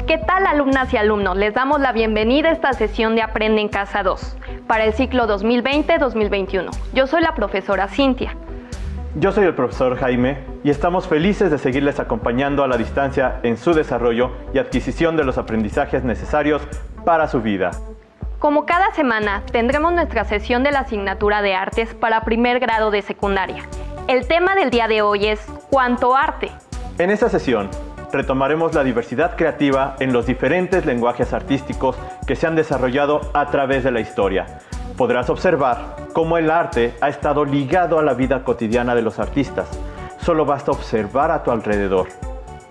¿Qué tal, alumnas y alumnos? Les damos la bienvenida a esta sesión de Aprende en Casa 2 para el ciclo 2020-2021. Yo soy la profesora Cintia. Yo soy el profesor Jaime y estamos felices de seguirles acompañando a la distancia en su desarrollo y adquisición de los aprendizajes necesarios para su vida. Como cada semana, tendremos nuestra sesión de la asignatura de artes para primer grado de secundaria. El tema del día de hoy es ¿cuánto arte? En esta sesión retomaremos la diversidad creativa en los diferentes lenguajes artísticos que se han desarrollado a través de la historia. Podrás observar cómo el arte ha estado ligado a la vida cotidiana de los artistas. Solo basta observar a tu alrededor.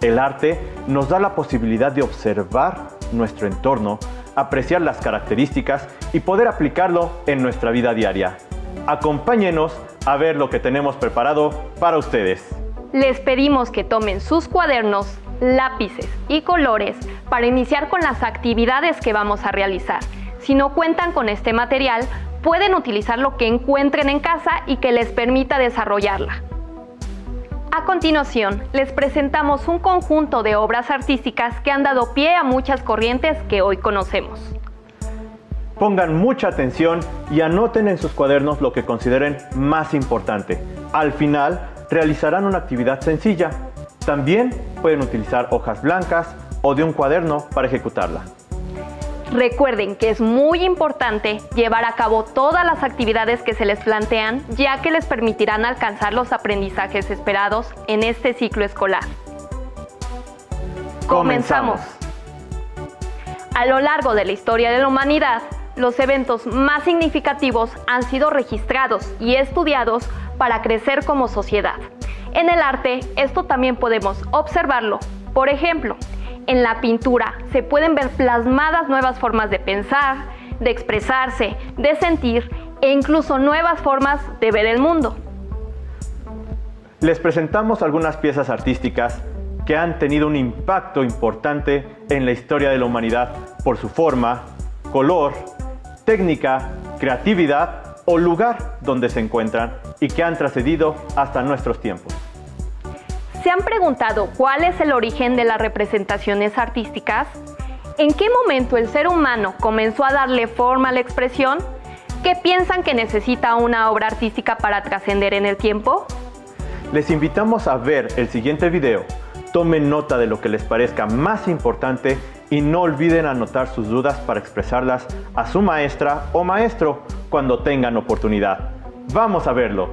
El arte nos da la posibilidad de observar nuestro entorno, apreciar las características y poder aplicarlo en nuestra vida diaria. Acompáñenos a ver lo que tenemos preparado para ustedes. Les pedimos que tomen sus cuadernos, lápices y colores para iniciar con las actividades que vamos a realizar. Si no cuentan con este material, pueden utilizar lo que encuentren en casa y que les permita desarrollarla. A continuación, les presentamos un conjunto de obras artísticas que han dado pie a muchas corrientes que hoy conocemos. Pongan mucha atención y anoten en sus cuadernos lo que consideren más importante. Al final, realizarán una actividad sencilla. También pueden utilizar hojas blancas o de un cuaderno para ejecutarla. Recuerden que es muy importante llevar a cabo todas las actividades que se les plantean, ya que les permitirán alcanzar los aprendizajes esperados en este ciclo escolar. ¡Comenzamos! A lo largo de la historia de la humanidad, los eventos más significativos han sido registrados y estudiados para crecer como sociedad. En el arte, esto también podemos observarlo. Por ejemplo, en la pintura se pueden ver plasmadas nuevas formas de pensar, de expresarse, de sentir e incluso nuevas formas de ver el mundo. Les presentamos algunas piezas artísticas que han tenido un impacto importante en la historia de la humanidad por su forma, color, técnica, creatividad o lugar donde se encuentran y que han trascendido hasta nuestros tiempos. ¿Se han preguntado cuál es el origen de las representaciones artísticas? ¿En qué momento el ser humano comenzó a darle forma a la expresión? ¿Qué piensan que necesita una obra artística para trascender en el tiempo? Les invitamos a ver el siguiente video. Tomen nota de lo que les parezca más importante y no olviden anotar sus dudas para expresarlas a su maestra o maestro cuando tengan oportunidad. ¡Vamos a verlo!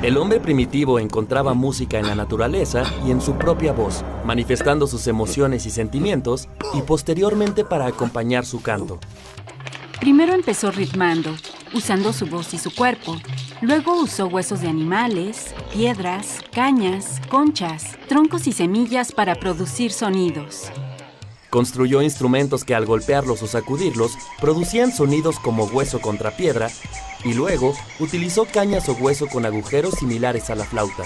El hombre primitivo encontraba música en la naturaleza y en su propia voz, manifestando sus emociones y sentimientos y posteriormente para acompañar su canto. Primero empezó ritmando, usando su voz y su cuerpo. Luego usó huesos de animales, piedras, cañas, conchas, troncos y semillas para producir sonidos. Construyó instrumentos que al golpearlos o sacudirlos producían sonidos como hueso contra piedra y luego utilizó cañas o hueso con agujeros similares a la flauta.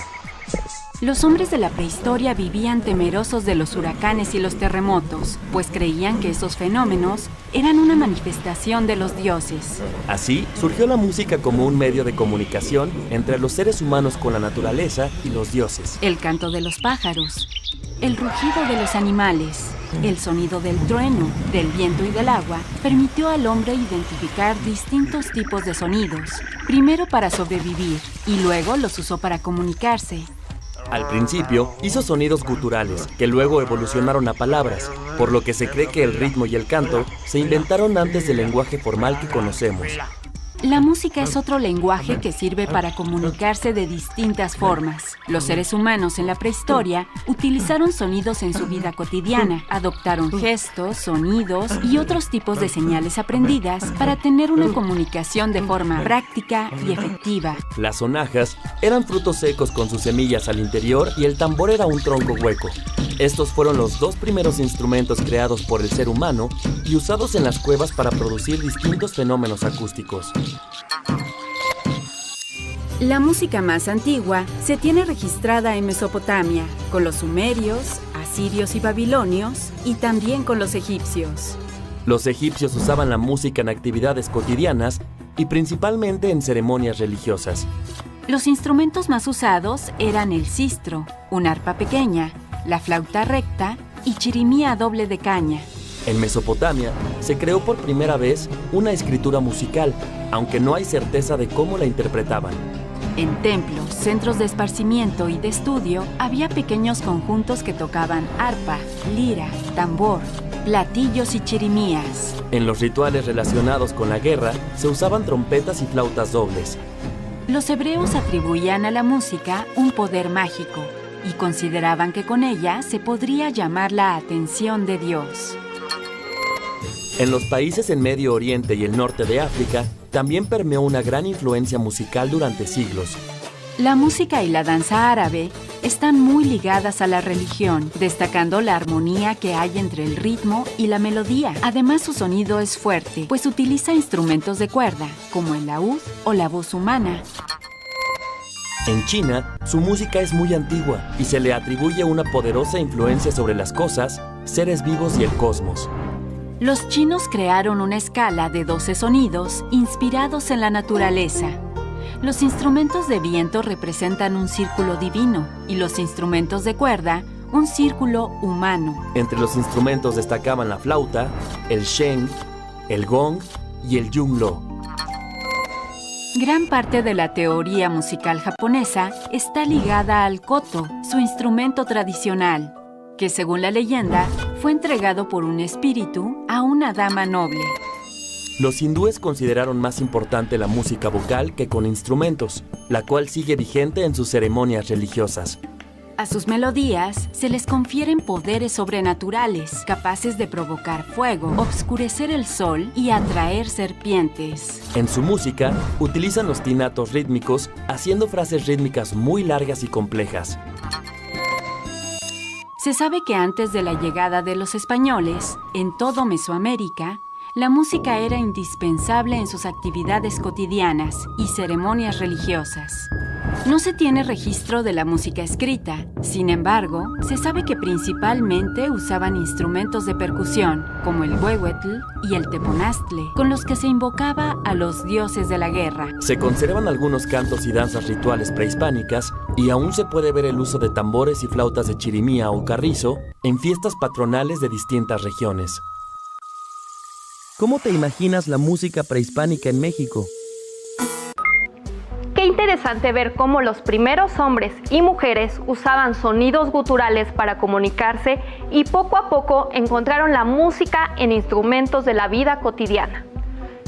Los hombres de la prehistoria vivían temerosos de los huracanes y los terremotos, pues creían que esos fenómenos eran una manifestación de los dioses. Así surgió la música como un medio de comunicación entre los seres humanos con la naturaleza y los dioses. El canto de los pájaros, el rugido de los animales, el sonido del trueno, del viento y del agua permitió al hombre identificar distintos tipos de sonidos, primero para sobrevivir y luego los usó para comunicarse. Al principio hizo sonidos guturales que luego evolucionaron a palabras, por lo que se cree que el ritmo y el canto se inventaron antes del lenguaje formal que conocemos. La música es otro lenguaje que sirve para comunicarse de distintas formas. Los seres humanos en la prehistoria utilizaron sonidos en su vida cotidiana, adoptaron gestos, sonidos y otros tipos de señales aprendidas para tener una comunicación de forma práctica y efectiva. Las sonajas eran frutos secos con sus semillas al interior y el tambor era un tronco hueco. Estos fueron los dos primeros instrumentos creados por el ser humano y usados en las cuevas para producir distintos fenómenos acústicos. La música más antigua se tiene registrada en Mesopotamia, con los sumerios, asirios y babilonios, y también con los egipcios. Los egipcios usaban la música en actividades cotidianas y principalmente en ceremonias religiosas. Los instrumentos más usados eran el sistro, una arpa pequeña, la flauta recta y chirimía doble de caña. En Mesopotamia se creó por primera vez una escritura musical, aunque no hay certeza de cómo la interpretaban. En templos, centros de esparcimiento y de estudio, había pequeños conjuntos que tocaban arpa, lira, tambor, platillos y chirimías. En los rituales relacionados con la guerra se usaban trompetas y flautas dobles. Los hebreos atribuían a la música un poder mágico y consideraban que con ella se podría llamar la atención de Dios. En los países en Medio Oriente y el norte de África también permeó una gran influencia musical durante siglos. La música y la danza árabe están muy ligadas a la religión, destacando la armonía que hay entre el ritmo y la melodía. Además, su sonido es fuerte, pues utiliza instrumentos de cuerda, como el laúd o la voz humana. En China, su música es muy antigua y se le atribuye una poderosa influencia sobre las cosas, seres vivos y el cosmos. Los chinos crearon una escala de 12 sonidos inspirados en la naturaleza. Los instrumentos de viento representan un círculo divino y los instrumentos de cuerda, un círculo humano. Entre los instrumentos destacaban la flauta, el sheng, el gong y el yunlo. Gran parte de la teoría musical japonesa está ligada al koto, su instrumento tradicional, que según la leyenda fue entregado por un espíritu a una dama noble. Los hindúes consideraron más importante la música vocal que con instrumentos, la cual sigue vigente en sus ceremonias religiosas. A sus melodías se les confieren poderes sobrenaturales, capaces de provocar fuego, obscurecer el sol y atraer serpientes. En su música, utilizan los tinatos rítmicos, haciendo frases rítmicas muy largas y complejas. Se sabe que antes de la llegada de los españoles, en todo Mesoamérica, la música era indispensable en sus actividades cotidianas y ceremonias religiosas. No se tiene registro de la música escrita, sin embargo, se sabe que principalmente usaban instrumentos de percusión, como el huehuetl y el teponaztle, con los que se invocaba a los dioses de la guerra. Se conservan algunos cantos y danzas rituales prehispánicas y aún se puede ver el uso de tambores y flautas de chirimía o carrizo en fiestas patronales de distintas regiones. ¿Cómo te imaginas la música prehispánica en México? Qué interesante ver cómo los primeros hombres y mujeres usaban sonidos guturales para comunicarse y poco a poco encontraron la música en instrumentos de la vida cotidiana.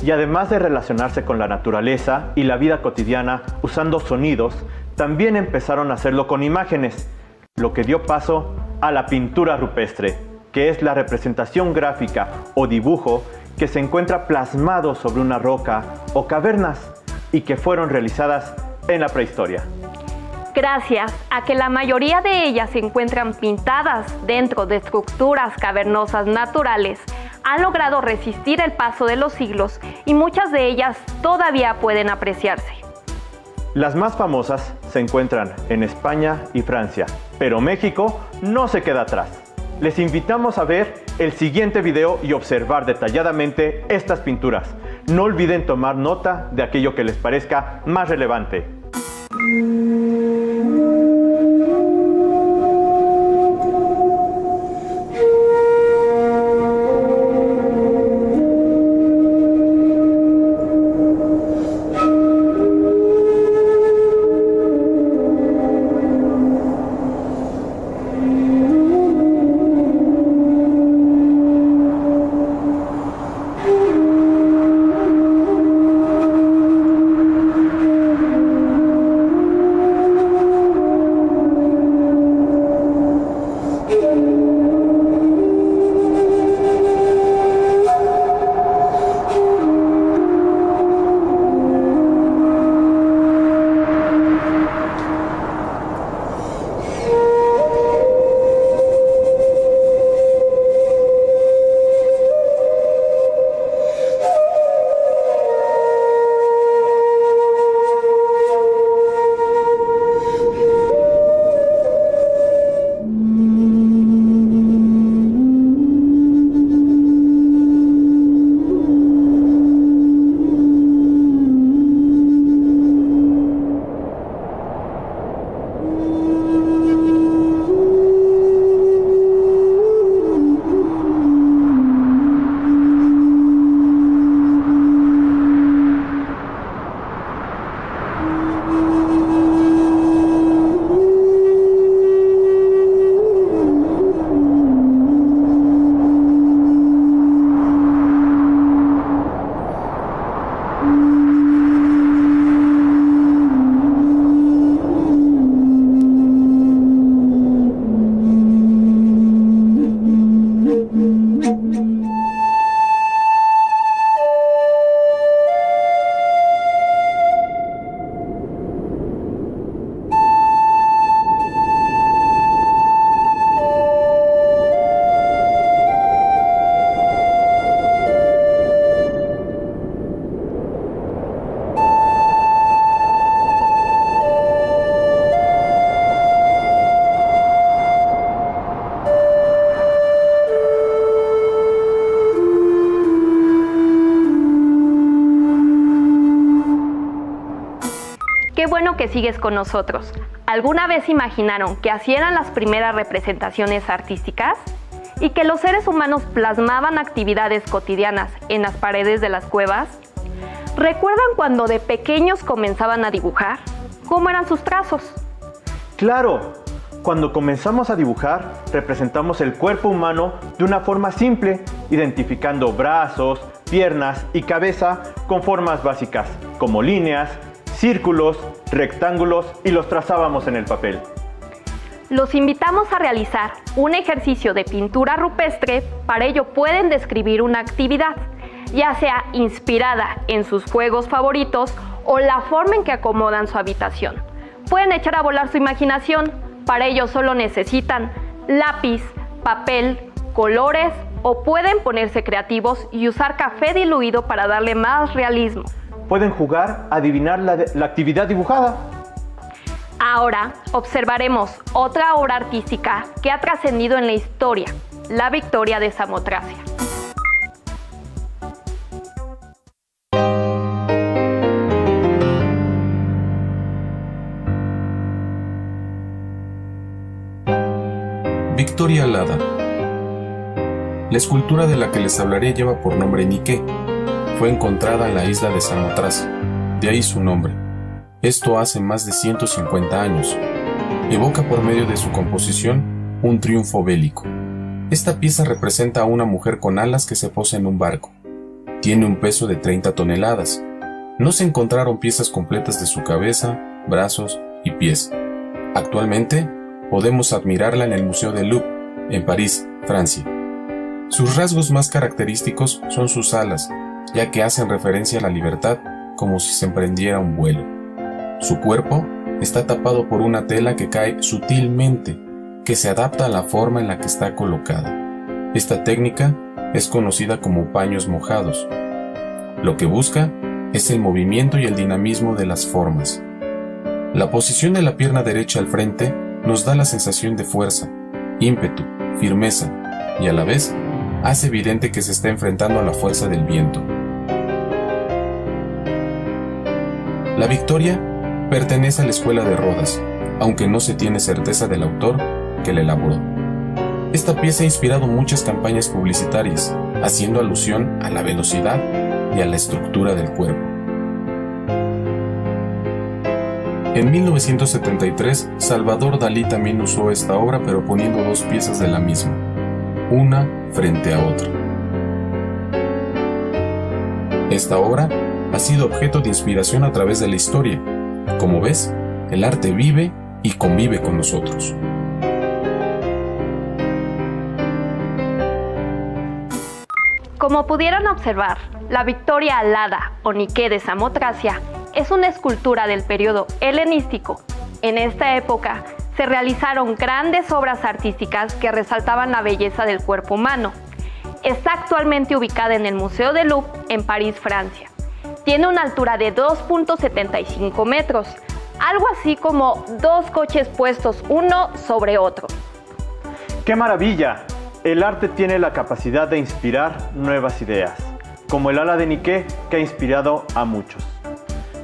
Y además de relacionarse con la naturaleza y la vida cotidiana usando sonidos, también empezaron a hacerlo con imágenes, lo que dio paso a la pintura rupestre, que es la representación gráfica o dibujo que se encuentra plasmado sobre una roca o cavernas y que fueron realizadas en la prehistoria. Gracias a que la mayoría de ellas se encuentran pintadas dentro de estructuras cavernosas naturales, han logrado resistir el paso de los siglos y muchas de ellas todavía pueden apreciarse. Las más famosas se encuentran en España y Francia, pero México no se queda atrás. Les invitamos a ver el siguiente video y observar detalladamente estas pinturas. No olviden tomar nota de aquello que les parezca más relevante. que sigues con nosotros. ¿Alguna vez imaginaron que así eran las primeras representaciones artísticas? ¿Y que los seres humanos plasmaban actividades cotidianas en las paredes de las cuevas? ¿Recuerdan cuando de pequeños comenzaban a dibujar? ¿Cómo eran sus trazos? ¡Claro! Cuando comenzamos a dibujar, representamos el cuerpo humano de una forma simple, identificando brazos, piernas y cabeza con formas básicas, como líneas, círculos, rectángulos, y los trazábamos en el papel. Los invitamos a realizar un ejercicio de pintura rupestre. Para ello pueden describir una actividad, ya sea inspirada en sus juegos favoritos o la forma en que acomodan su habitación. Pueden echar a volar su imaginación. Para ello solo necesitan lápiz, papel, colores, o pueden ponerse creativos y usar café diluido para darle más realismo. Pueden jugar a adivinar la actividad dibujada. Ahora observaremos otra obra artística que ha trascendido en la historia, la Victoria de Samotracia. Victoria Alada. La escultura de la que les hablaré lleva por nombre Nike. Fue encontrada en la isla de Samotracia, de ahí su nombre. Esto hace más de 150 años. Evoca por medio de su composición un triunfo bélico. Esta pieza representa a una mujer con alas que se posa en un barco. Tiene un peso de 30 toneladas. No se encontraron piezas completas de su cabeza, brazos y pies. Actualmente, podemos admirarla en el Museo del Louvre, en París, Francia. Sus rasgos más característicos son sus alas, ya que hacen referencia a la libertad como si se emprendiera un vuelo. Su cuerpo está tapado por una tela que cae sutilmente, que se adapta a la forma en la que está colocada. Esta técnica es conocida como paños mojados. Lo que busca es el movimiento y el dinamismo de las formas. La posición de la pierna derecha al frente nos da la sensación de fuerza, ímpetu, firmeza y a la vez hace evidente que se está enfrentando a la fuerza del viento. La Victoria pertenece a la escuela de Rodas, aunque no se tiene certeza del autor que la elaboró. Esta pieza ha inspirado muchas campañas publicitarias, haciendo alusión a la velocidad y a la estructura del cuerpo. En 1973, Salvador Dalí también usó esta obra, pero poniendo dos piezas de la misma, una frente a otra. Esta obra ha sido objeto de inspiración a través de la historia. Como ves, el arte vive y convive con nosotros. Como pudieron observar, la Victoria Alada o Nike de Samotracia es una escultura del periodo helenístico. En esta época se realizaron grandes obras artísticas que resaltaban la belleza del cuerpo humano. Está actualmente ubicada en el Museo del Louvre, en París, Francia. Tiene una altura de 2.75 metros, algo así como 2 coches puestos uno sobre otro. ¡Qué maravilla! El arte tiene la capacidad de inspirar nuevas ideas, como el ala de Nike que ha inspirado a muchos.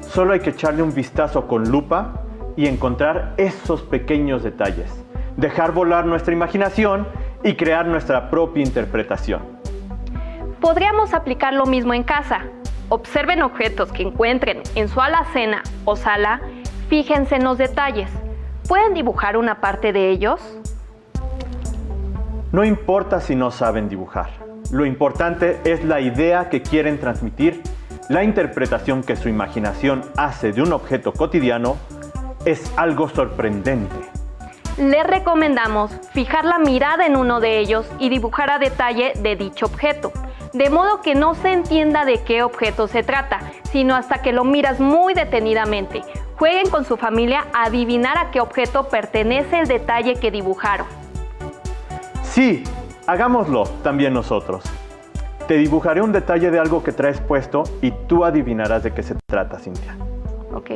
Solo hay que echarle un vistazo con lupa y encontrar esos pequeños detalles, dejar volar nuestra imaginación y crear nuestra propia interpretación. Podríamos aplicar lo mismo en casa. Observen objetos que encuentren en su alacena o sala, fíjense en los detalles. ¿Pueden dibujar una parte de ellos? No importa si no saben dibujar. Lo importante es la idea que quieren transmitir. La interpretación que su imaginación hace de un objeto cotidiano es algo sorprendente. Les recomendamos fijar la mirada en uno de ellos y dibujar a detalle de dicho objeto, de modo que no se entienda de qué objeto se trata, sino hasta que lo miras muy detenidamente. Jueguen con su familia a adivinar a qué objeto pertenece el detalle que dibujaron. Sí, hagámoslo también nosotros. Te dibujaré un detalle de algo que traes puesto y tú adivinarás de qué se trata, Cintia. Ok.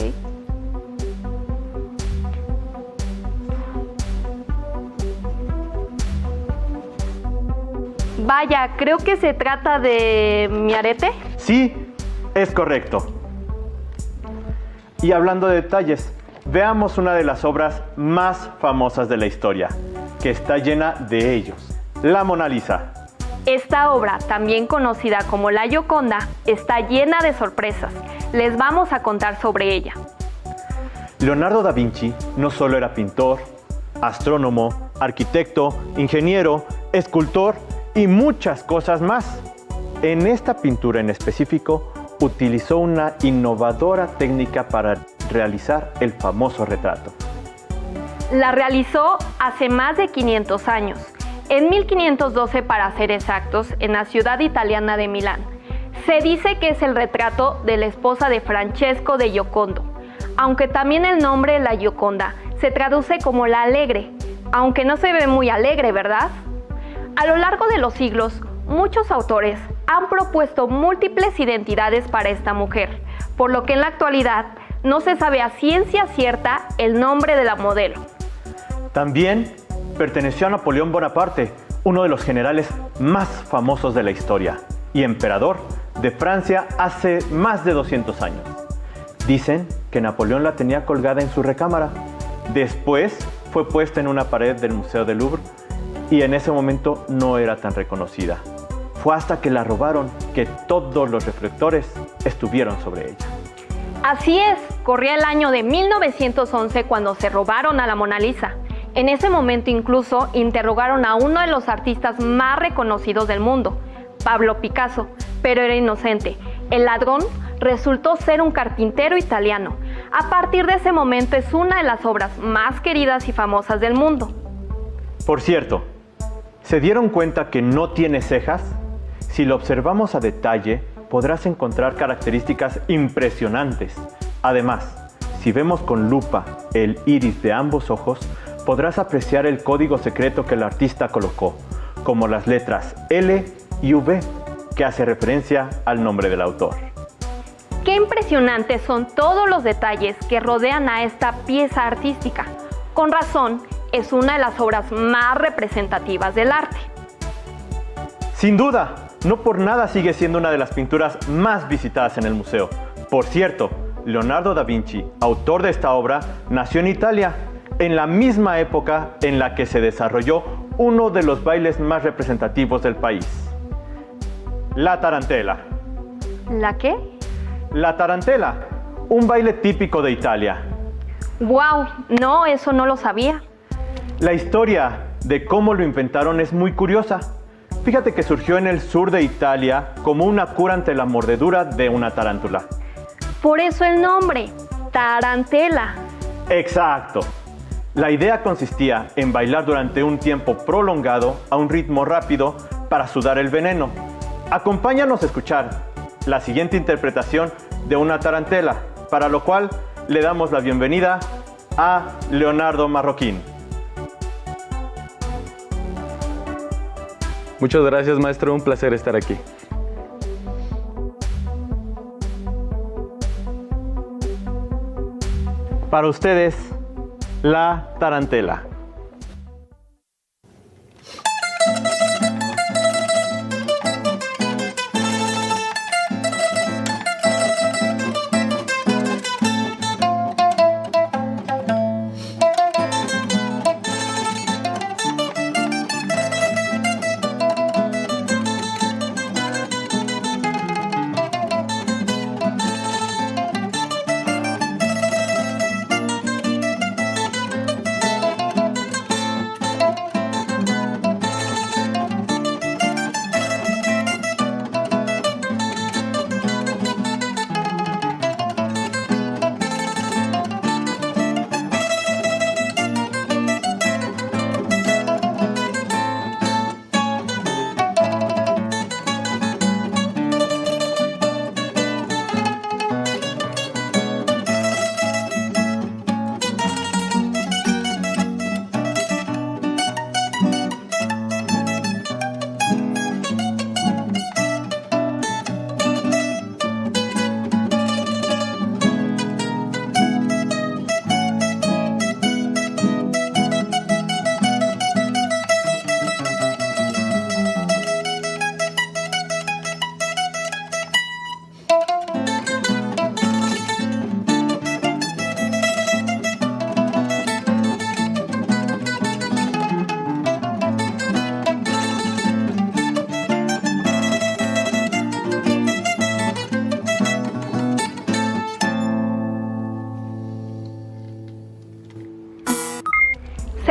Vaya, creo que se trata de mi arete. Sí, es correcto. Y hablando de detalles, veamos una de las obras más famosas de la historia, que está llena de ellos, la Mona Lisa. Esta obra, también conocida como la Gioconda, está llena de sorpresas. Les vamos a contar sobre ella. Leonardo da Vinci no solo era pintor, astrónomo, arquitecto, ingeniero, escultor y muchas cosas más. En esta pintura en específico, utilizó una innovadora técnica para realizar el famoso retrato. La realizó hace más de 500 años, en 1512 para ser exactos, en la ciudad italiana de Milán. Se dice que es el retrato de la esposa de Francesco de Giocondo, aunque también el nombre La Gioconda se traduce como la alegre, aunque no se ve muy alegre, ¿verdad? A lo largo de los siglos, muchos autores han propuesto múltiples identidades para esta mujer, por lo que en la actualidad no se sabe a ciencia cierta el nombre de la modelo. También perteneció a Napoleón Bonaparte, uno de los generales más famosos de la historia y emperador de Francia hace más de 200 años. Dicen que Napoleón la tenía colgada en su recámara. Después fue puesta en una pared del Museo del Louvre y en ese momento no era tan reconocida. Fue hasta que la robaron que todos los reflectores estuvieron sobre ella. Así es, corría el año de 1911 cuando se robaron a la Mona Lisa. En ese momento incluso interrogaron a uno de los artistas más reconocidos del mundo, Pablo Picasso, pero era inocente. El ladrón resultó ser un carpintero italiano. A partir de ese momento es una de las obras más queridas y famosas del mundo. Por cierto, ¿se dieron cuenta que no tiene cejas? Si lo observamos a detalle, podrás encontrar características impresionantes. Además, si vemos con lupa el iris de ambos ojos, podrás apreciar el código secreto que el artista colocó, como las letras L y V, que hace referencia al nombre del autor. Qué impresionantes son todos los detalles que rodean a esta pieza artística. Con razón, es una de las obras más representativas del arte. Sin duda, no por nada sigue siendo una de las pinturas más visitadas en el museo. Por cierto, Leonardo da Vinci, autor de esta obra, nació en Italia, en la misma época en la que se desarrolló uno de los bailes más representativos del país, la tarantela. ¿La qué? La tarantela, un baile típico de Italia. ¡Wow! No, eso no lo sabía. La historia de cómo lo inventaron es muy curiosa. Fíjate que surgió en el sur de Italia como una cura ante la mordedura de una tarántula. Por eso el nombre, tarantela. Exacto. La idea consistía en bailar durante un tiempo prolongado a un ritmo rápido para sudar el veneno. Acompáñanos a escuchar la siguiente interpretación de una tarantela, para lo cual le damos la bienvenida a Leonardo Marroquín. Muchas gracias, maestro, un placer estar aquí. Para ustedes, la tarantela.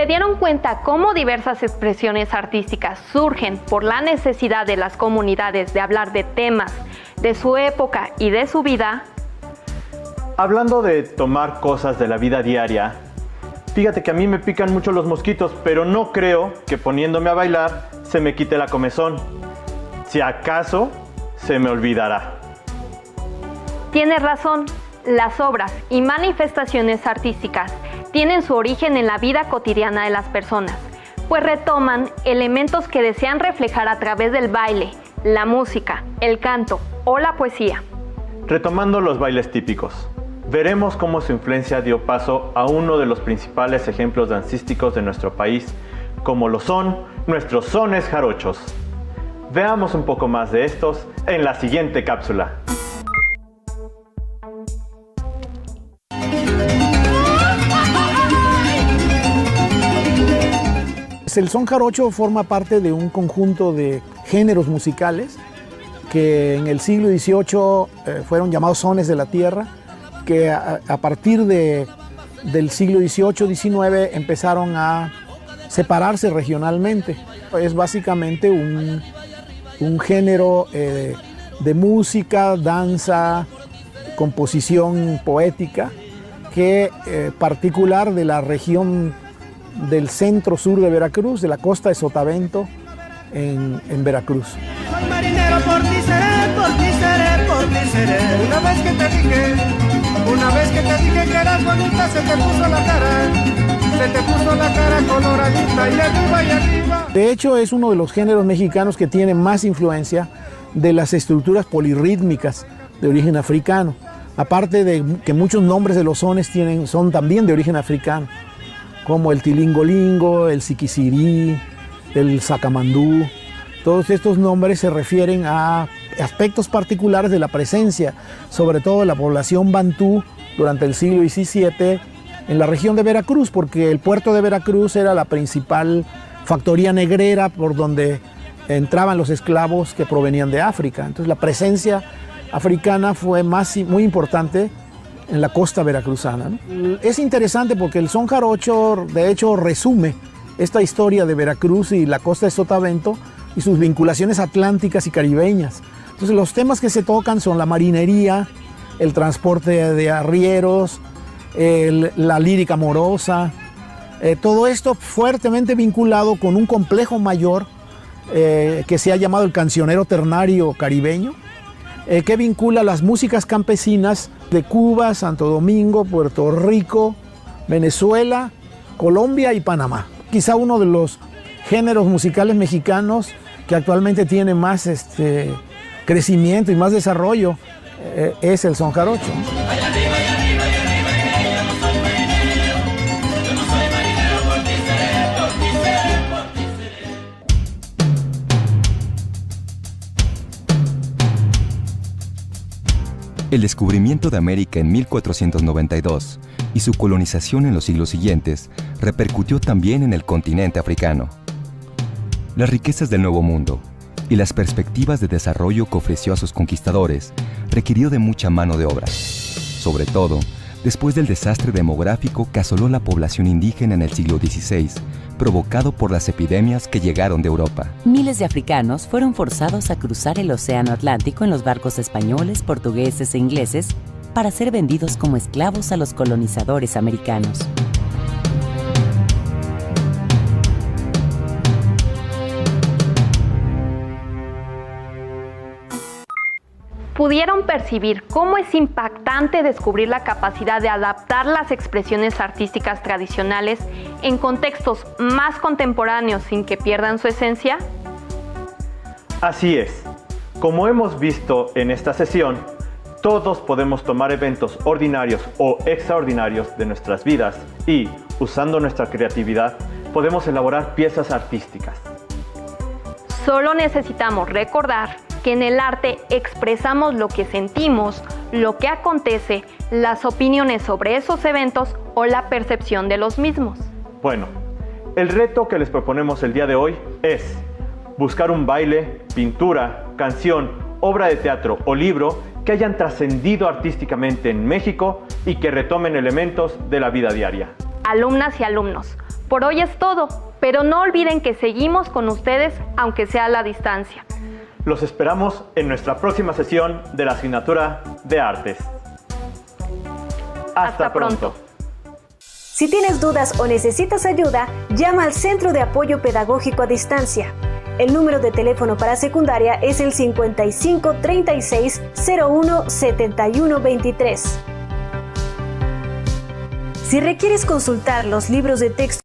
se dieron cuenta cómo diversas expresiones artísticas surgen por la necesidad de las comunidades de hablar de temas de su época y de su vida. Hablando de tomar cosas de la vida diaria, fíjate que a mí me pican mucho los mosquitos, pero no creo que poniéndome a bailar se me quite la comezón. Si acaso, se me olvidará. Tienes razón, las obras y manifestaciones artísticas tienen su origen en la vida cotidiana de las personas, pues retoman elementos que desean reflejar a través del baile, la música, el canto o la poesía. Retomando los bailes típicos, veremos cómo su influencia dio paso a uno de los principales ejemplos dancísticos de nuestro país, como lo son nuestros sones jarochos. Veamos un poco más de estos en la siguiente cápsula. El son jarocho forma parte de un conjunto de géneros musicales que en el siglo XVIII fueron llamados sones de la tierra, que a partir del siglo XVIII-XIX empezaron a separarse regionalmente. Es básicamente un género de música, danza, composición poética, que particular de la región del centro-sur de Veracruz, de la costa de Sotavento, en Veracruz. Soy marinero, por ti seré, por ti seré, por ti seré. Una vez que te dije que eras bonita, se te puso la cara coloradita y arriba y arriba. De hecho, es uno de los géneros mexicanos que tiene más influencia de las estructuras polirrítmicas de origen africano. Aparte de que muchos nombres de los sones son también de origen africano, como el tilingolingo, el siquisirí, el sacamandú. Todos estos nombres se refieren a aspectos particulares de la presencia, sobre todo de la población bantú durante el siglo XVII en la región de Veracruz, porque el puerto de Veracruz era la principal factoría negrera por donde entraban los esclavos que provenían de África. Entonces la presencia africana fue muy importante en la costa veracruzana, ¿no? Es interesante porque el son jarocho, de hecho, resume esta historia de Veracruz y la costa de Sotavento y sus vinculaciones atlánticas y caribeñas. Entonces, los temas que se tocan son la marinería, el transporte de arrieros, la lírica amorosa, todo esto fuertemente vinculado con un complejo mayor que se ha llamado el cancionero ternario caribeño, que vincula las músicas campesinas de Cuba, Santo Domingo, Puerto Rico, Venezuela, Colombia y Panamá. Quizá uno de los géneros musicales mexicanos que actualmente tiene más crecimiento y más desarrollo es el son jarocho. El descubrimiento de América en 1492 y su colonización en los siglos siguientes repercutió también en el continente africano. Las riquezas del Nuevo Mundo y las perspectivas de desarrollo que ofreció a sus conquistadores requirió de mucha mano de obra, sobre todo después del desastre demográfico que asoló la población indígena en el siglo XVI, provocado por las epidemias que llegaron de Europa. Miles de africanos fueron forzados a cruzar el Océano Atlántico en los barcos españoles, portugueses e ingleses para ser vendidos como esclavos a los colonizadores americanos. Pudieron percibir cómo es impactante descubrir la capacidad de adaptar las expresiones artísticas tradicionales en contextos más contemporáneos sin que pierdan su esencia. Así es. Como hemos visto en esta sesión, todos podemos tomar eventos ordinarios o extraordinarios de nuestras vidas y, usando nuestra creatividad, podemos elaborar piezas artísticas. Solo necesitamos recordar que en el arte expresamos lo que sentimos, lo que acontece, las opiniones sobre esos eventos o la percepción de los mismos. Bueno, el reto que les proponemos el día de hoy es buscar un baile, pintura, canción, obra de teatro o libro que hayan trascendido artísticamente en México y que retomen elementos de la vida diaria. alumnas y alumnos. Por hoy es todo, pero no olviden que seguimos con ustedes aunque sea a la distancia. Los esperamos en nuestra próxima sesión de la asignatura de Artes. Hasta pronto. Si tienes dudas o necesitas ayuda, llama al Centro de Apoyo Pedagógico a Distancia. El número de teléfono para secundaria es el 55 36 01 71 23. Si requieres consultar los libros de texto